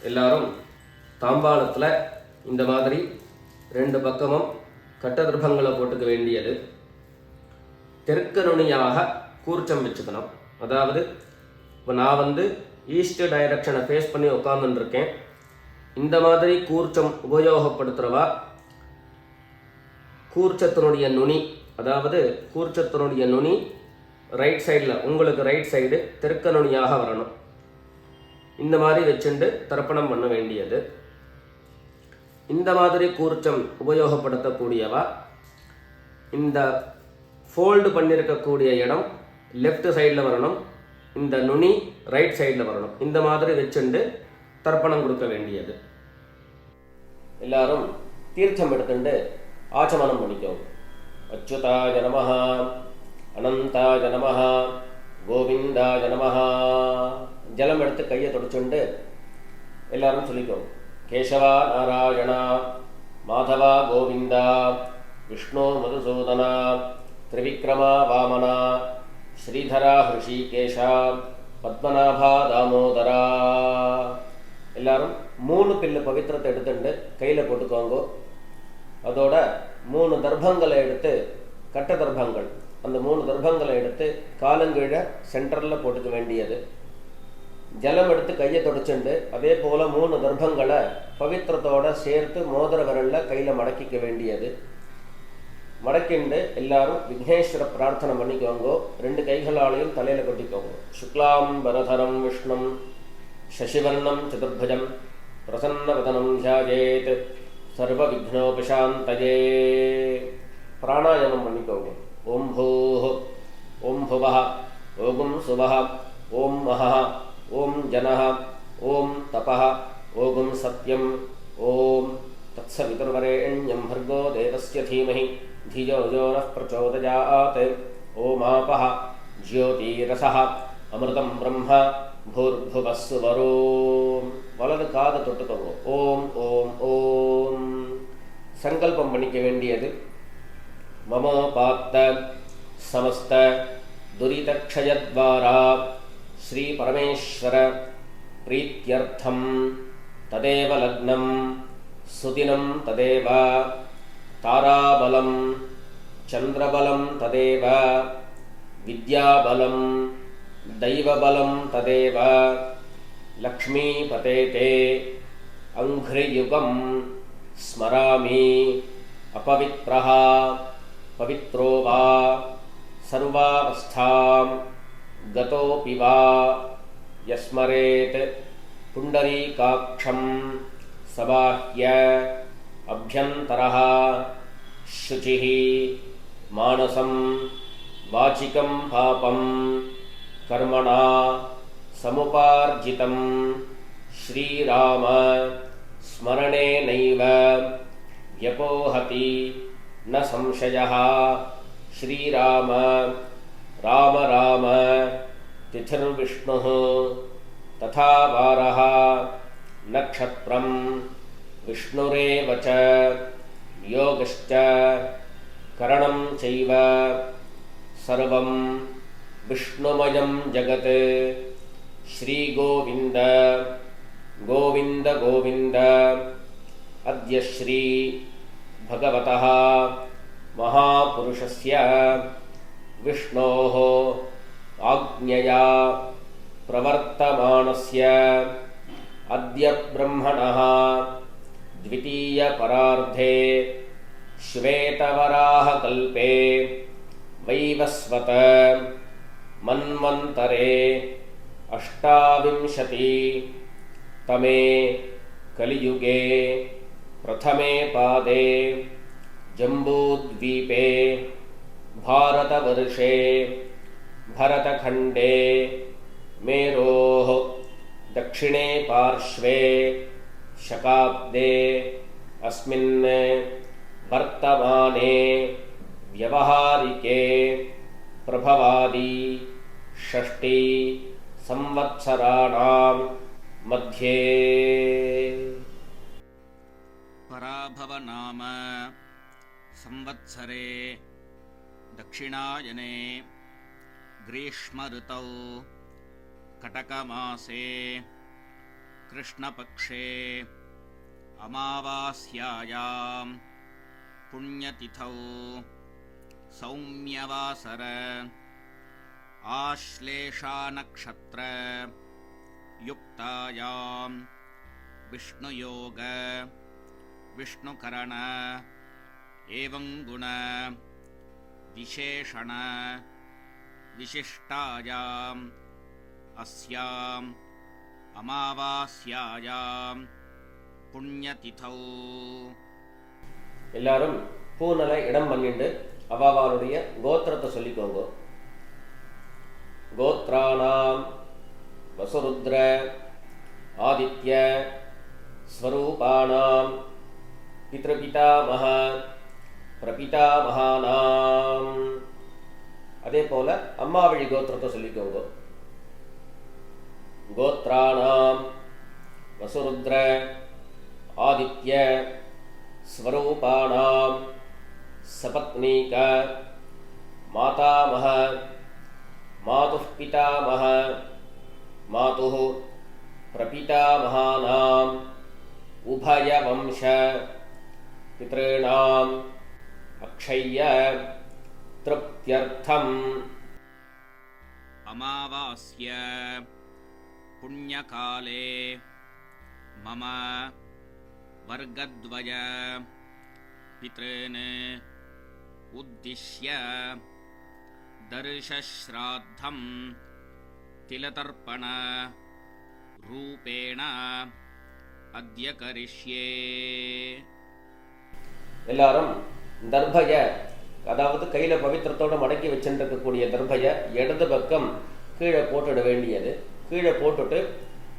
எல்லாரும் தாம்பாளத்தில் இந்த மாதிரி 2 பக்கமும் கட்டதிர்பங்களை போட்டுக்க வேண்டியது. தெற்கு நுனியாக கூர்ச்சம் வச்சுக்கணும். அதாவது இப்போ நான் ஈஸ்ட் டைரக்ஷனை ஃபேஸ் பண்ணி உட்காந்துருக்கேன். இந்த மாதிரி கூர்ச்சம் உபயோகப்படுத்துகிறவா கூர்ச்சத்தினுடைய நுனி, அதாவது கூர்ச்சத்தினுடைய நுனி ரைட் சைடில், உங்களுக்கு ரைட் சைடு தெற்கு நுனியாக வரணும். இந்த மாதிரி வச்சுட்டு தர்ப்பணம் பண்ண வேண்டியது. இந்த மாதிரி கூர்ச்சம் உபயோகப்படுத்தக்கூடியவா இந்த ஃபோல்டு பண்ணியிருக்கக்கூடிய இடம் லெஃப்ட் சைடில் வரணும், இந்த நுனி ரைட் சைடில் வரணும். இந்த மாதிரி வச்சுட்டு தர்ப்பணம் கொடுக்க வேண்டியது. எல்லாரும் தீர்த்தம் எடுத்துட்டு ஆச்சமனம் பண்ணிக்கோங்க. அச்சுதாய நமஹ, அனந்தாய நமஹ, கோவிந்தாய நமஹ. ஜலம் எடுத்து கையை தொடச்சுண்டு எல்லாரும் சொல்லிக்கோங்க. கேசவா நாராயணா, மாதவா கோவிந்தா, விஷ்ணு மதுசூதனா, திரிவிக்ரமா வாமனா, ஸ்ரீதரா ஹிருஷிகேஷா, பத்மநாபா தாமோதரா. எல்லாரும் 3 பில்லு பவித்திரத்தை எடுத்துட்டு கையில் போட்டுக்கோங்க. அதோட 3 தர்ப்பங்களை எடுத்து, கட்ட தர்ப்பங்கள், அந்த 3 தர்ப்பங்களை எடுத்து காலங்கீழ சென்டரில் போட்டுக்க வேண்டியது. ஜலம் எடுத்து கையை தொடச்சுண்டு அதே போல் 3 தர்ப்பங்களை பவித்திரத்தோடு சேர்த்து மோதிர விரலில் கையில் மடக்கிக்க வேண்டியது. மடக்கிண்டு எல்லாரும் விக்னேஸ்வர பிரார்த்தனை பண்ணிக்கோங்க. 2 கைகளாலையும் தலையில் கொட்டிக்கோங்க. சுக்லாம் பரதரம் விஷ்ணும் சசிவர்ணம் சதுர்புஜம் பிரசன்னவதனம் தியாயேத் சர்வ விக்னோபிசாந்தயே. பிராணாயாமம் பண்ணிக்கோங்க. ஓம் பூஹ், ஓம் புவஹ, ஓம் சுவஹ, ஓம் மஹஹ, ஓம் ஜனஹ, ஓம் தபஹ, ஓம் சத்யம், ஓம் தத்சவிதுர்வரேண்யம் भर्गो देवस्य धीमहि धियो यो नः प्रचोदयात्. ओमापः ज्योतिरसः अमृतं ब्रह्म भूर्भुवः सुवरो. வலது காது தொட்டுக்கோங்க. ஓம் ஓம் ஓம். சங்கல்பம் பண்ணிக்க வேண்டியது. மமோபாத்த சமஸ்த துரிதக்ஷயத்வாரா ஸ்ரீ பரமேஸ்வர பிரீத்யர்த்தம் ததேவ லக்னம் சுதினம் ததேவ தாராபலம் சந்திரபலம் ததேவ வித்யாபலம் தைவபலம் ததேவ லக்ஷ்மீபதேதே அங்க்ரியுகம் ஸ்மராமி அபவித்ரஹ பவித்ரோ வா சர்வாவஸ்தாம் கதோபி வா யஸ்மரேத் புண்டரீகாக்ஷம் சபாஹ்ய அப்யந்தரஹ சுசிஹ மானசம் வாசிகம் பாபம் கர்மணா சமுபார்ஜிதம் ஸ்ரீராம ஸ்மரணேனைவ வ்யபோஹதி ந சம்சயः. ஸ்ரீராம ராம ராம திதிர்விஷ்ணுः ததா வாரः நக்ஷத்ரம் விஷ்ணுரேவ ச யோகஸ்ச கரணம் சைவ சர்வம் விஷ்ணுமயம் ஜகத். ஸ்ரீ கோவிந்த கோவிந்த கோவிந்த. அத்ய ஸ்ரீ பகவதः மகாபுருஷஸ்ய விஷ்ணோः ஆக்ஞயா பிரவர்த்தமானஸ்ய அத்ய பிரம்மணः த்விதீய பரார்த்தே ஸ்வேதவராஹ கல்பே வைவஸ்வத மன்வந்தரே அஷ்டாவிம்சதி தமே கலியுகே பிரதமே பாதே ஜம்பூத்வீபே பாரதவர்ஷே भरतखण्डे मेरोः दक्षिणे पार्श्वे शकाब्दे अस्मिन् वर्तमाने व्यवहारिके प्रभवादि षष्ठी संवत्सराणां मध्ये. पराभव नाम संवत्सरे दक्षिणायने ग्रीष्म ऋतौ कटकमासे कृष्णपक्षे अमावास्यायां पुण्यतिथौ सौम्यवासर आश्लेषानक्षत्र युक्तायां विष्णुयोग विष्णुकरण एवं गुण विशेषण विशिष्टायाम् अस्याम् अमावास्यायां पुण्यतिथौ எல்லாரும் பூநலை இடம் பண்ணிட்டு அவாவாளுடைய கோத்திரத்தை சொல்லிக்கோங்க. கோத்ராணாம் வசுருத்ர ஆதித்ய ஸ்வரூபாணாம் பித்ருபிதாமஹ பிரபிதாமஹானாம். அதே போல அம்மாவழி கோத்திரத்தை சொல்லிக்கோங்க. கோத்ராணாம் வசுருத்ர ஆதித்ய ஸ்வரூபாணாம் சபத்னீக மாதாமஹ மாதுः பிதாமஹ மாதுः பிரபிதாமஹானாம் உபயவம்ச பித்ருணாம் அக்ஷய்ய திருப்த்யர்த்தம். अमावास्य पुण्यकाले मम वर्गद्वय पितॄन् उद्दिश्य दर्शश्राद्धं तिलतर्पण रूपेण अद्य करिष्ये. எல்லாரும் தர்பய, அதாவது கையில பவித்திரத்தோட மடக்கி வச்சுருக்கக்கூடிய தர்பய இடது பக்கம் கீழே போட்டுட வேண்டியது. கீழே போட்டுட்டு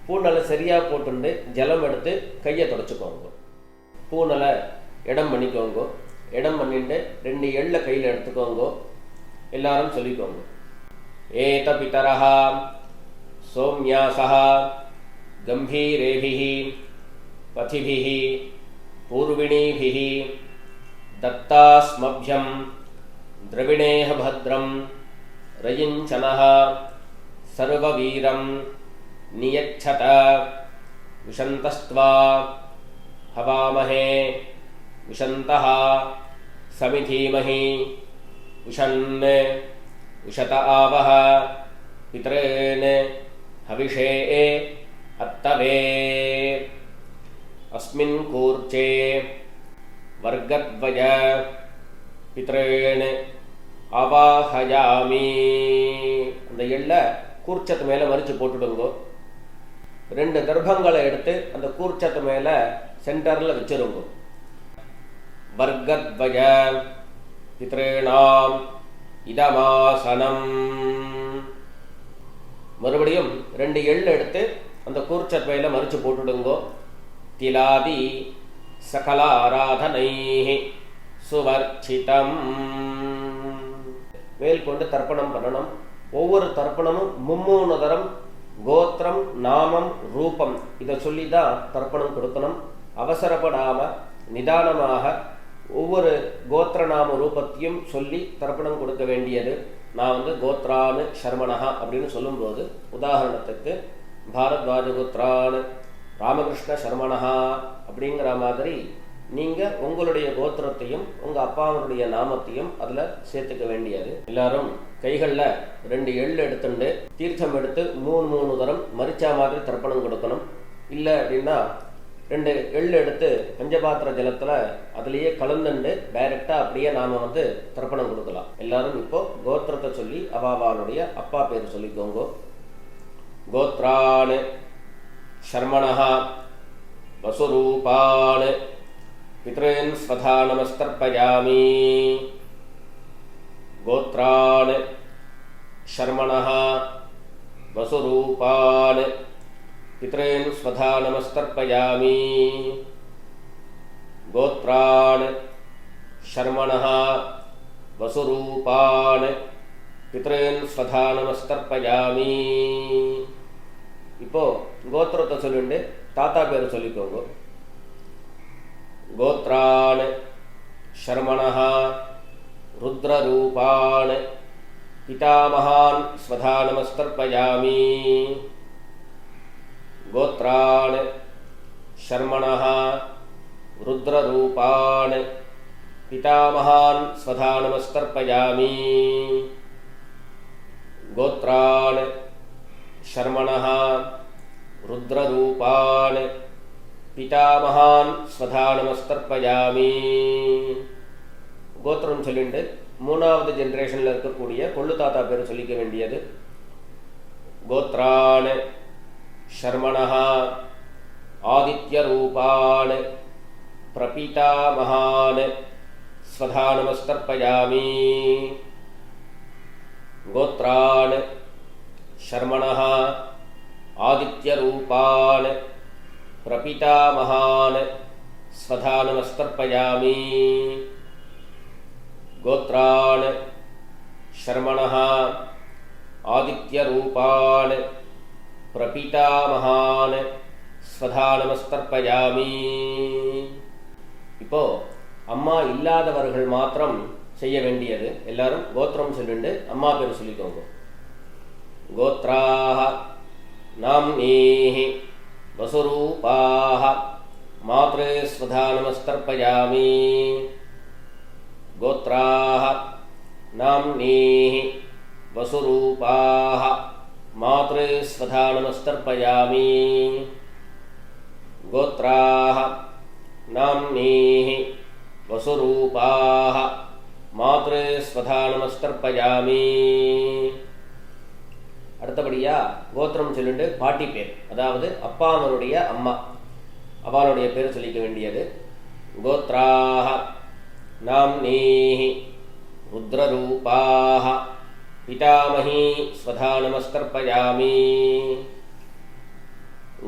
பூநலை சரியா போட்டுண்டு ஜலம் எடுத்து கையை தொடச்சுக்கோங்க. பூநலை இடம் பண்ணிக்கோங்க. இடம் பண்ணிட்டு 2 எள்ள கையில் எடுத்துக்கோங்க. எல்லாரும் சொல்லிக்கோங்க. ஏத பிதரஹ சோம்யாசஹ கம்பீரேபிஹி பதிபிஹி பூர்விணீபிஹி தத்தாஸ்மப்யம் திரவிணேஹ பத்ரம் ரயிஞ்சனஹ சர்வவீரம் நியச்சத விஷந்தஸ்த்வா ஹவாமஹே விஷந்தஹ சமிதீமஹி விஷன் விஷத ஆவஹ பித்ரேன் ஹவிஷே அத்தவே. அஸ்மின் கூர்ச்சே வர்கத்வய பித்ரேன் அவாஹயாமி. அந்த எள்ள கூர்ச்சத்து மேலே மறித்து போட்டுடுங்கோ. 2 தர்பங்களை எடுத்து அந்த கூர்ச்சத்து மேலே சென்டரில் வச்சிருங்கோ. வர்கத்வய பித்ரேணாம் இதமாசனம். மறுபடியும் 2 எள் எடுத்து அந்த கூர்ச்சத்து மேலே மறித்து போட்டுடுங்கோ. திலாதி சகல ஆராதனைஹி சுவர்ச்சிதம். வேல் கொண்டு தர்ப்பணம் பண்ணணும். ஒவ்வொரு தர்ப்பணமும் 3 தரம் கோத்திரம் நாமம் ரூபம் இதை சொல்லி தான் தர்ப்பணம் கொடுக்கணும். அவசரப்படாம நிதானமாக ஒவ்வொரு கோத்திர நாம ரூபத்தையும் சொல்லி தர்ப்பணம் கொடுக்க வேண்டியது. நான் கோத்ரானு சர்மணஹா அப்படின்னு சொல்லும்போது, உதாரணத்துக்கு பாரத்வாஜ கோத்ரானு ராமகிருஷ்ண சர்மணஹா அப்படிங்கிற மாதிரி நீங்கள் உங்களுடைய கோத்திரத்தையும் உங்கள் அப்பாவனுடைய நாமத்தையும் அதில் சேர்த்துக்க வேண்டியது. எல்லாரும் கைகளில் 2 எள் எடுத்துட்டு தீர்த்தம் எடுத்து 3 தரம் மரிச்சா மாதிரி தர்ப்பணம் கொடுக்கணும். இல்லை அப்படின்னா 2 எள் எடுத்து பஞ்சபாத்திர ஜலத்தில் அதுலேயே கலந்துண்டு டைரெக்டாக அப்படியே நாம் தர்ப்பணம் கொடுக்கலாம். எல்லாரும் இப்போ கோத்திரத்தை சொல்லி அவாவாளுடைய அப்பா பேர் சொல்லிக்கோங்க. கோத்ரான் சர்மணஹா வசுரூபான் பித்ரேன் ஸ்வதா நமஸ்தர்ப்பயாமி. கோத்ரான் சர்மணஹ வசுரூபான் பித்ரேன் ஸ்வதா நமஸ்தர்ப்பயாமி. கோத்ரான் சர்மணஹ வசுரூபான் பித்ரேன் ஸ்வதா நமஸ்தர்ப்பயாமி. இப்போ கோத்திரத்தை சொல்லிட்டு தாத்தா பேர் சொல்லிக்கோங்க. கோத்ரான் சர்மணஹ ருத்ரரூபான் பிதாமகான் ஸ்வதா நமஸ்தர்ப்பயாமி. गोत्रान् शर्मणः रुद्ररूपान् पितामहान् स्वधा नमस्तर्पयामि गोत्रान् शर्मणः रुद्ररूपान् पितामहान् स्वधा नमस्तर्पयामि கோத்திரம் சொல்லிட்டு மூணாவது ஜெனரேஷனில் இருக்கக்கூடிய கொள்ளு தாத்தா பேர் சொல்லிக்க வேண்டியது. கோத்ரான் ஷர்மணः ஆதித்ய ரூபான் பிரபிதாமகான் ஸ்வதா நமஸ்தர்ப்பயாமி கோத்ரான் ஷர்மணः ஆதித்ய ரூபான் பிரபிதாமகான் ஸ்வதா நமஸ்தர்ப்பயாமி गोत्रान् शर्मणः आदित्य रूपान् प्रपितामहान् स्वधा நமஸ்தர்ப்பயாமி. இப்போ அம்மா இல்லாதவர்கள் மாத்திரம் செய்ய வேண்டியது. எல்லாரும் கோத்திரம் சொல்லிட்டு அம்மா பேர் சொல்லிக்கோங்க. கோத்ராः நாம்னீः வசுரூபாः மாத்ரு ஸ்வதா நமஸ்தர்ப்பயாமி गोत्राः नाम्नीः वसुरूपाः मातृ स्वधा नमस्तर्पयामि गोत्राः नाम्नीः वसुरूपाः मातृ स्वधा नमस्तर्पयामि. அடுத்தபடியா கோத்திரம் சொல்லிட்டு பாட்டி பேர், அதாவது அப்பாவனுடைய அம்மா அவளுடைய பேர் சொல்லிக்க வேண்டியது. கோத்ராः नाम्नीः रुद्ररूपाः पितामही स्वधा नमस्तर्पयामि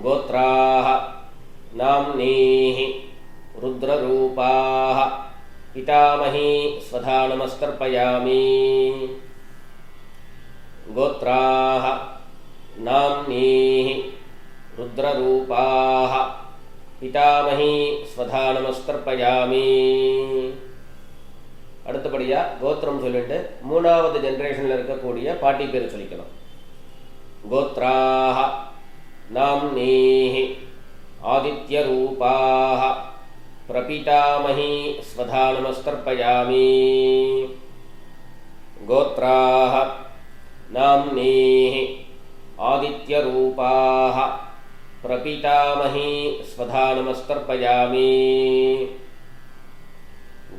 गोत्राः नाम्नीः रुद्ररूपाः पितामही स्वधा नमस्तर्पयामि गोत्राः नाम्नीः रुद्ररूपाः पितामही स्वधा नमस्तर्पयामि. அடுத்தபடியா கோத்திரம் சொல்லிட்டு மூணாவது ஜெனரேஷன்ல இருக்கக்கூடிய பாட்டி பேர் சொல்லிக்கணும். கோத்ராः நாம்னீः ஆதித்ய ரூபாः பிரபிதாமஹி ஸ்வதா நமஸ்தர்ப்பயாமி கோத்ராः நாம்னீः ஆதித்ய ரூபாः பிரபிதாமஹி ஸ்வதா நமஸ்தர்ப்பயாமி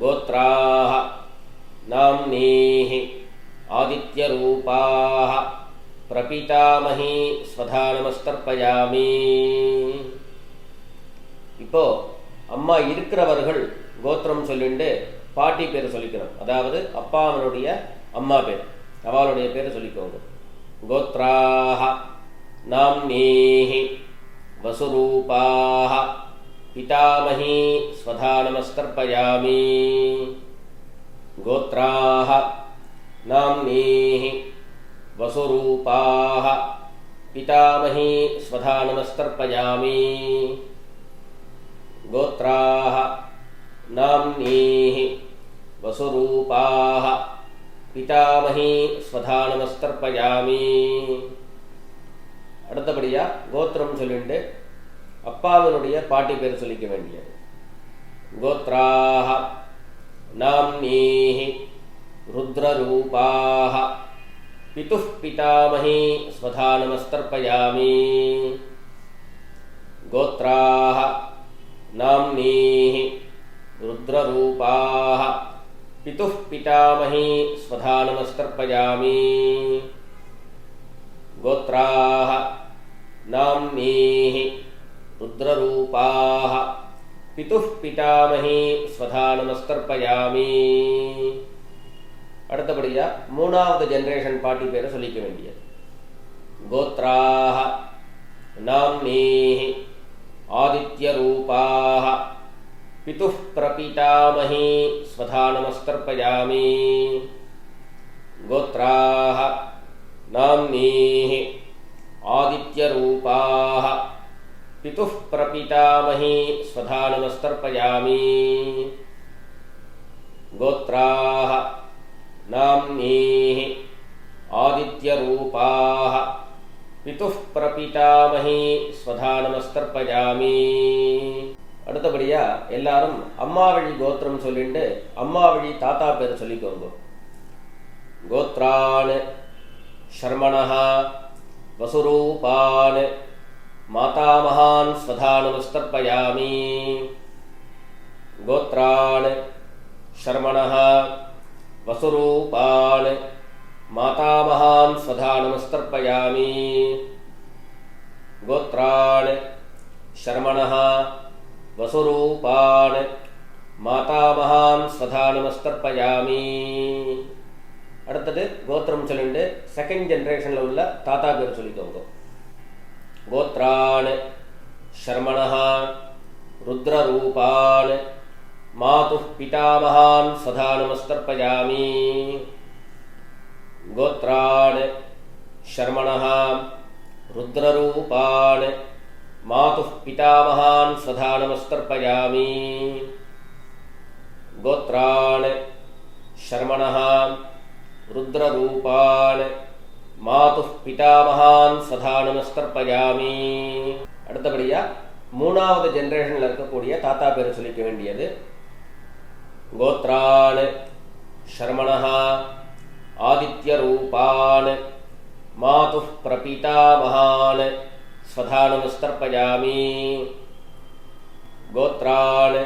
गोत्राः नाम्नीः आदित्य रूपाः प्रपितामही स्वधा நமஸ்தர்ப்பயாமி. இப்போ அம்மா இருக்கிறவர்கள் கோத்திரம் சொல்லிட்டு பாட்டி பேர் சொல்லிக்கணும். அதாவது அப்பாவனுடைய அம்மா பேர் அவளுடைய பேர் சொல்லிக்கோங்க. கோத்ராः நாம்னீः வசுரூபாः पितामही स्वधा नमस्तर्पयामि गोत्राः नाम्नीः वसुरूपाः पितामही स्वधा नमस्तर्पयामि गोत्राः नाम्नीः वसुरूपाः पितामही स्वधा नमस्तर्पयामि. அடுத்தபடியா கோத்திரம் சொல்லிட்டு அப்பாவனுடைய பாட்டி பேர் சொல்லிக்க வேண்டியது. கோத்ராः நாம்னீः रुद्ररूपाः पितुः पितामही स्वधा नमस्तर्पयामि गोत्राः नाम्नीः रुद्ररूपाः पितुः पितामही स्वधा नमस्तर्पयामि गोत्राः नाम्नीः रुद्ररूपाः पितुः पितामही स्वधा நமஸ்தர்ப்பயாமி. அடுத்தபடியா மூணாவது ஜெனரேஷன் பாட்டி பேரை சொல்லிக்க வேண்டியது. கோத்ராः நாம்னீः ஆதித்ய ரூபாः பிதுः பிரபிதாமஹி ஸ்வதா நமஸ்தர்ப்பயாமி கோத்ராः நாம்னீः ஆதித்ய ரூபாः पितुः प्रपितामही स्वधा नमस्तर्पयामि गोत्राः नाम्नीः आदित्यरूपाः பிதுः பிரபிதாமஹி ஸ்வதா நமஸ்தர்ப்பயாமி. அடுத்தபடியா எல்லாரும் அம்மா வழி கோத்திரம் சொல்லிட்டு அம்மா வழி தாத்தா பேர் சொல்லிக்கோங்க. கோத்ரான் ஷர்மணः வசுரூபான் மாதாமகான் ஸ்வதா நமஸ்தர்ப்பயாமி. கோத்ரான் ஷர்மணः வசுரூபான் மாதாமகான் ஸ்வதா நமஸ்தர்ப்பயாமி. கோத்ரான் ஷர்மணः வசுரூபான் மாதாமகான் ஸ்வதா நமஸ்தர்ப்பயாமி. அடுத்தது கோத்திரம் சொல்லிட்டு செகண்ட் ஜென்ரேஷனில் உள்ள தாத்தா பேர் சொல்லிக்கோங்க. கோத்ரான் ஷர்மணः ருத்ரரூபான் மாதுः பிதாமகான் ஸ்வதா நமஸ்தர்ப்பயாமி. கோத்ரான் ஷர்மணः ருத்ரரூபான் மாதுः பிதாமகான் ஸ்வதா நமஸ்தர்ப்பயாமி. கோத்ரான் ஷர்மணः ருத்ரரூபான் மாதுः பிதாமகான் ஸ்வதா நமஸ்தர்ப்பயாமி. அடுத்தபடியா மூணாவது ஜென்ரேஷனில் இருக்கக்கூடிய தாத்தா பேர் சொல்லிக்க வேண்டியது. கோத்ரான் ஷர்மணः ஆதித்யரூபான் மாதுः பிரபிதாமகான் ஸ்வதா நமஸ்தர்ப்பயாமி. கோத்ரான்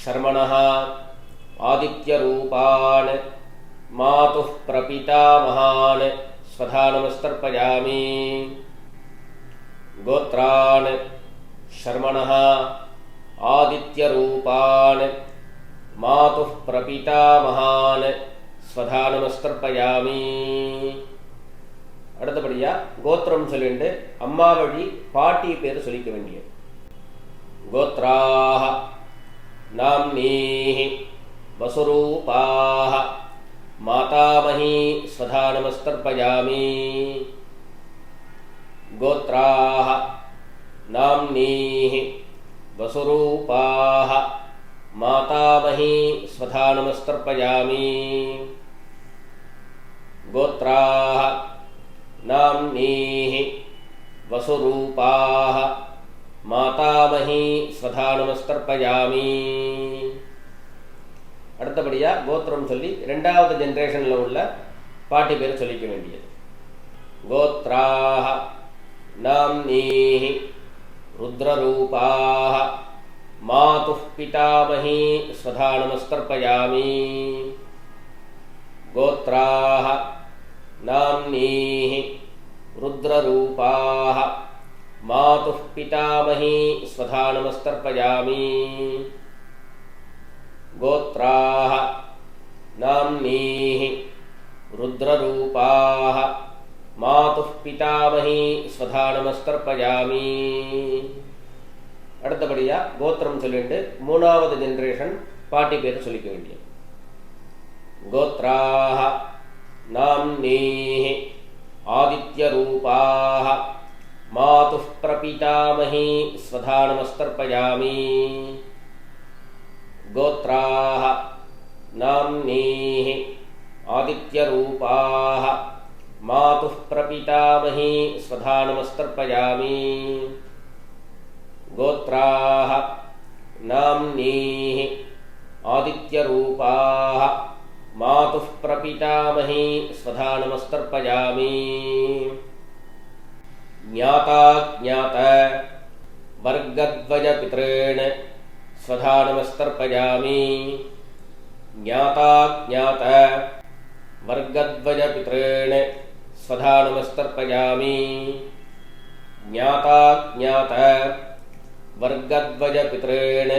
ஷர்மணः ஆதித்யரூபான் மாதுः பிரபிதாமகான் ஸ்வதா நமஸ்தர்ப்பயாமி. கோத்ரான் ஷர்மணः ஆதித்யரூபான் மாதுः பிரபிதாமகான் ஸ்வதா நமஸ்தர்ப்பயாமி. அடுத்தபடியா கோத்திரம் சொல்லிட்டு அம்மா வழி பாட்டி பேர் சொல்லிக்க வேண்டியது. கோத்ராஹ நாம்னீஹி வசுரூபாஹ மாதாமஹி ஸ்வதா நமஸ்தர்ப்பயாமி. கோத்ராஹ நாம்னீஹி வசுரூபாஹ மாதாமஹி ஸ்வதா நமஸ்தர்ப்பயாமி. கோத்ராஹ நாம்னீஹி வசுரூபாஹ மாதாமஹி ஸ்வதா நமஸ்தர்ப்பயாமி. அடுத்தபடியா கோத்திரம் சொல்லி இரண்டாவது ஜென்ரேஷனில் உள்ள பாட்டி பேர் சொல்லிக்க வேண்டியது. கோத்ராஹ நாம்னீஹி ருத்ரரூபாஹ மாதுः பிதாமஹி ஸ்வதா நமஸ்தர்ப்பயாமி. கோத்ராஹ நாம்னீஹி ருத்ரரூபாஹ மாதுः பிதாமஹி ஸ்வதா நமஸ்தர்ப்பயாமி. கோத்ராஹ நாம்னீஹி ருத்ரரூபாஹ மாதுः பிதாமஹி ஸ்வதா நமஸ்தர்ப்பயாமி. அடுத்தபடியா கோத்திரம் சொல்லிட்டு மூணாவது ஜென்ரேஷன் பாட்டி பேர் சொல்லிக்க வேண்டியது. கோத்ராஹ நாம்னீஹி ஆதித்யரூபாஹ மாதுः பிரபிதாமஹி ஸ்வதா நமஸ்தர்ப்பயாமி. கோத்ராஹ நாம்னீஹி ஆதித்யரூபாஹ மாதுः பிரபிதாமஹி ஸ்வதா நமஸ்தர்ப்பயாமி. கோத்ராஹ நாம்னீஹி ஆதித்யரூபாஹ மாதுः பிரபிதாமஹி ஸ்வதா நமஸ்தர்ப்பயாமி. ஞாதா ஞாத வர்கத்வய பித்ரேண ஸ்வதா நமஸ்தர்ப்பயாமி. ஞாதா ஞாத வர்கத்வய பித்ரேண ஸ்வதா நமஸ்தர்ப்பயாமி. ஞாதா ஞாத வர்கத்வய பித்ரேண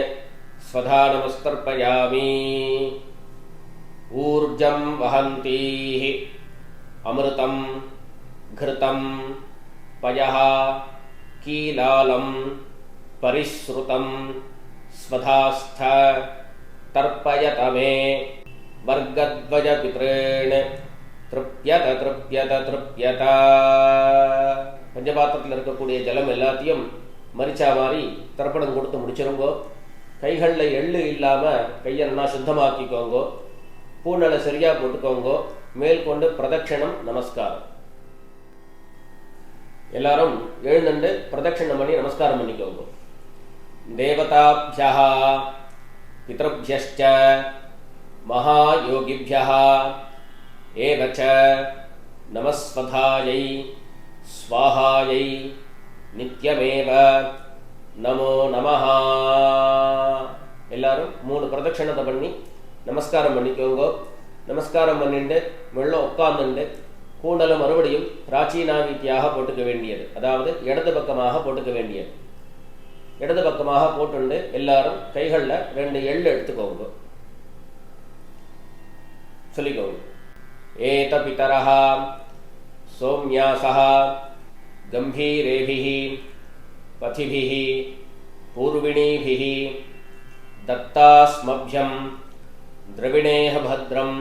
ஸ்வதா நமஸ்தர்ப்பயாமி. ஊர்ஜம் வஹந்தீஹி அமிர்தம் घृतं पयः कीलालं परिश्रुतं स्वधास्थ तर्पयत मे वर्गद्वयपितॄन् तृप्यत तृप्यत तृप्यत. பஞ்சபாத்திரத்தில் இருக்கக்கூடிய ஜலம் எல்லாத்தையும் மரிச்சா மாதிரி தர்ப்பணம் கொடுத்து முடிச்சிருங்கோ. கைகளில் எள்ளு இல்லாமல் கையை நல்லா சுத்தமாக்கிக்கோங்கோ. பூநலை சரியாக போட்டுக்கோங்கோ. மேல் கொண்டு பிரதட்சணம் நமஸ்காரம். எல்லாரும் எழுந்துண்டு பிரதட்சணம் பண்ணி நமஸ்காரம் பண்ணிக்கோங்க. தேவதாப்யஹ பித்ருப்யஷ்ச மகாயோகிப்யஹ ஏவச நமஸ்வதாயை ஸ்வாஹாயை நித்யமேவ நமோ நமஹ. எல்லாரும் 3 பிரதட்சணத்தை பண்ணி நமஸ்காரம் பண்ணிக்கோங்க. நமஸ்காரம் பண்ணிட்டு மெல்ல உட்கார்ந்துண்டு கூண்டலை மறுபடியும் பிராச்சீனாவித்தியாக போட்டுக்க வேண்டியது, அதாவது இடது பக்கமாக போட்டுக்க வேண்டியது. இடது பக்கமாக போட்டுண்டு எல்லாரும் கைகளில் 2 எள்ளு எடுத்துக்கோங்க. சொல்லிக்கோங்க. ஏத பிதரஹ சோம்யாசஹ கம்பீரேபிஹி பதிபிஹி பூர்விணீபிஹி தத்தாஸ்மப்யம் திரவிணேஹ பத்ரம்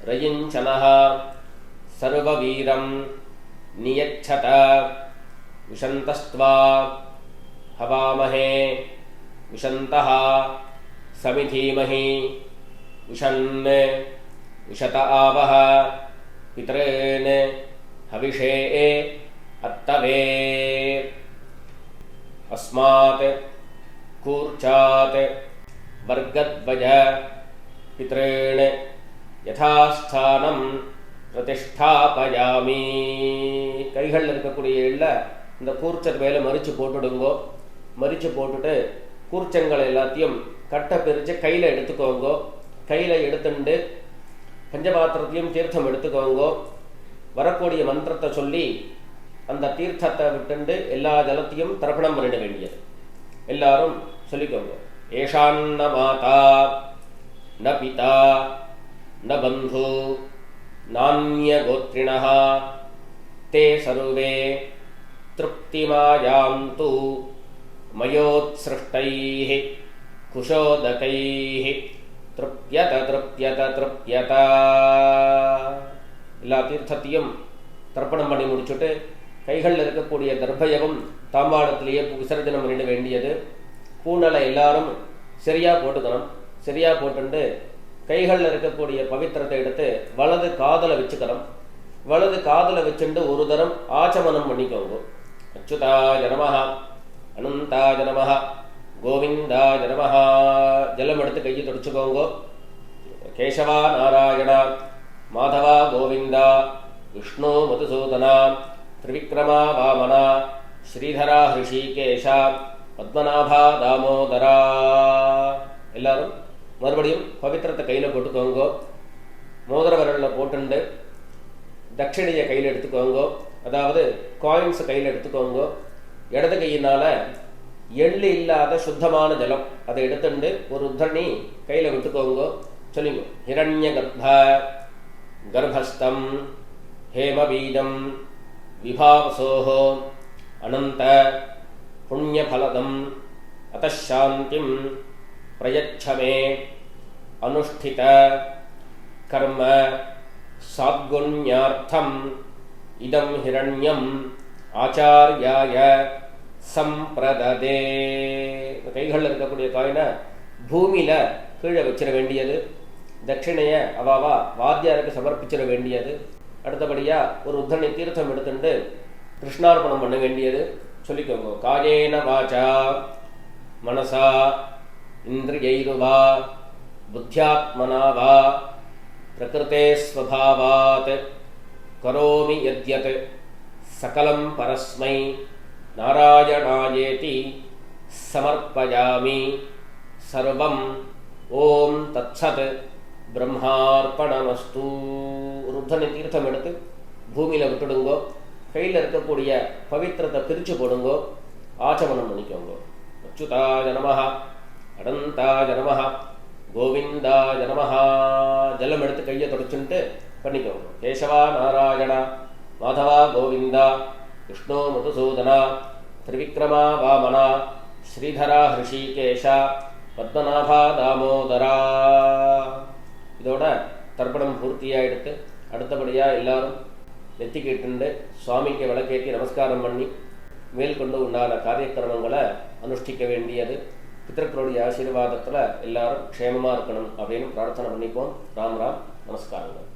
ரயிஞ்சனஹ சர்வவீரம் நியச்சத விஷந்தஸ்த்வா ஹவாமஹே விஷந்தஹ சமிதீமஹி விஷன் விஷத ஆவஹ பித்ரேன் ஹவிஷே அத்தவே. அஸ்மாத் கூர்ச்சாத் வர்கத்வஜ பித்ரேன் யதாஸ்தானம் பிரதிஷ்டாபயாமி. கைகளில் இருக்கக்கூடிய எள்ள இந்த கூர்ச்சர் மேலே மறித்து போட்டுடுங்கோ. மறித்து போட்டுட்டு கூர்ச்சங்கள் எல்லாத்தையும் கட்டை பிரித்து கையில் எடுத்துக்கோங்கோ. கையில் எடுத்துட்டு பஞ்சபாத்திரத்தையும் தீர்த்தம் எடுத்துக்கோங்கோ. வரக்கூடிய மந்திரத்தை சொல்லி அந்த தீர்த்தத்தை விட்டுண்டு எல்லா ஜலத்தையும் தர்ப்பணம் பண்ணிட வேண்டியது. எல்லாரும் சொல்லிக்கோங்க. ஏஷான்ன மாதா ந பிதா ந பந்து நான்ய கோத்ரிணஹ தே சர்வே திருப்திமாயாந்து மயோத்ஸ்ருஷ்டைஹ குஷோதகைஹ திருப்யத திருப்யத திருப்யத. எல்லா தீர்த்தத்தையும் தர்ப்பணம் பண்ணி முடிச்சுட்டு கைகளில் இருக்கக்கூடிய தர்பயகம் தாம்பாளத்திலேயே விசர்ஜனம் பண்ணிட வேண்டியது. பூனலை எல்லாரும் சரியாக போட்டுக்கணும். சரியாக போட்டுண்டு கைகளில் இருக்கக்கூடிய பவித்திரத்தை எடுத்து வலது காதலை வச்சுக்கணும். வலது காதலை வச்சுட்டு ஒரு தரம் ஆச்சமனம் பண்ணிக்கோங்க. அச்சுதாய நமஹ அனந்தாய நமஹ கோவிந்தாய நமஹ. ஜலம் எடுத்து கையை தொடச்சுக்கோங்க. கேசவா நாராயணா மாதவா கோவிந்தா விஷ்ணு மதுசூதனா திரிவிக்ரமா வாமனா ஸ்ரீதரா ஹிருஷிகேஷா பத்மநாபா தாமோதரா. எல்லாரும் மறுபடியும் பவித்திரத்தை கையில் போட்டுக்கோங்க. மோதிர விரலில் போட்டுண்டு தட்சிணையை கையில் எடுத்துக்கோங்க, அதாவது காயின்ஸை கையில் எடுத்துக்கோங்க. இடது கையினால் எள்ளு இல்லாத சுத்தமான ஜலம் அதை எடுத்துண்டு ஒரு உத்தரணி கையில் விட்டுக்கோங்க. சொல்லிங்க. ஹிரண்ய கர்ப்ப கர்ப்பஸ்தம் ஹேமபீஜம் விபாவசோஹோ அனந்த புண்ணியபலதம் அதாந்திம் பிரயச்சமே அனுஷ்டித கர்ம சாத்குண்யார்த்தம் இதம் ஹிரண்யம் ஆச்சார்யாய சம்பிரததே. கைகளில் இருக்கக்கூடிய காயினை பூமியில் கீழே வச்சிட வேண்டியது. தட்சிணையை அவாவா வாத்தியாருக்கு சமர்ப்பிச்சிட வேண்டியது. அடுத்தபடியாக ஒரு உத்தரணி தீர்த்தம் எடுத்துட்டு கிருஷ்ணார்ப்பணம் பண்ண வேண்டியது. சொல்லிக்கோங்க. காயேன வாச்சா மனசா இந்திரியைருவா புத்தியாத்மனா வா பிரகிருதே ஸ்வபாவாத் கரோமி யத்யத் சகலம் பரஸ்மை நாராயணாயேதி சமர்ப்பயாமி சர்வம் ஓம் தத்சத் பிரம்மார்ப்பணமஸ்து. ருத்தனை தீர்த்தம் எடுத்து பூமியில் விட்டுடுங்கோ. கையில் இருக்கக்கூடிய பவித்திரத்தை பிரித்து போடுங்கோ. ஆச்சமனம் பண்ணிக்கோங்க. அச்சுதாய நமஹ அனந்தாய நமஹ கோவிந்தாய நமஹ. ஜலம் எடுத்து கையை தொடச்சுட்டு பண்ணிக்கோங்க. கேசவா நாராயணா மாதவா கோவிந்தா விஷ்ணு மதுசூதனா திரிவிக்ரமா வாமனா ஸ்ரீதரா ஹிருஷிகேஷா பத்மநாபா தாமோதரா. இதோட தர்ப்பணம் பூர்த்தியாகிடுத்து. அடுத்தபடியாக எல்லாரும் நெத்திக்கிட்டு சுவாமிக்கு விளக்கேற்றி நமஸ்காரம் பண்ணி மேற்கொண்டு உண்டான காரியக்கிரமங்களை அனுஷ்டிக்க வேண்டியது. பித்தர்களுடைய ஆசீர்வாதத்தில் எல்லாரும் க்ஷேமமாக இருக்கணும் அப்படின்னு பிரார்த்தனை பண்ணிப்போம். ராம் ராம். நமஸ்காரங்கள்.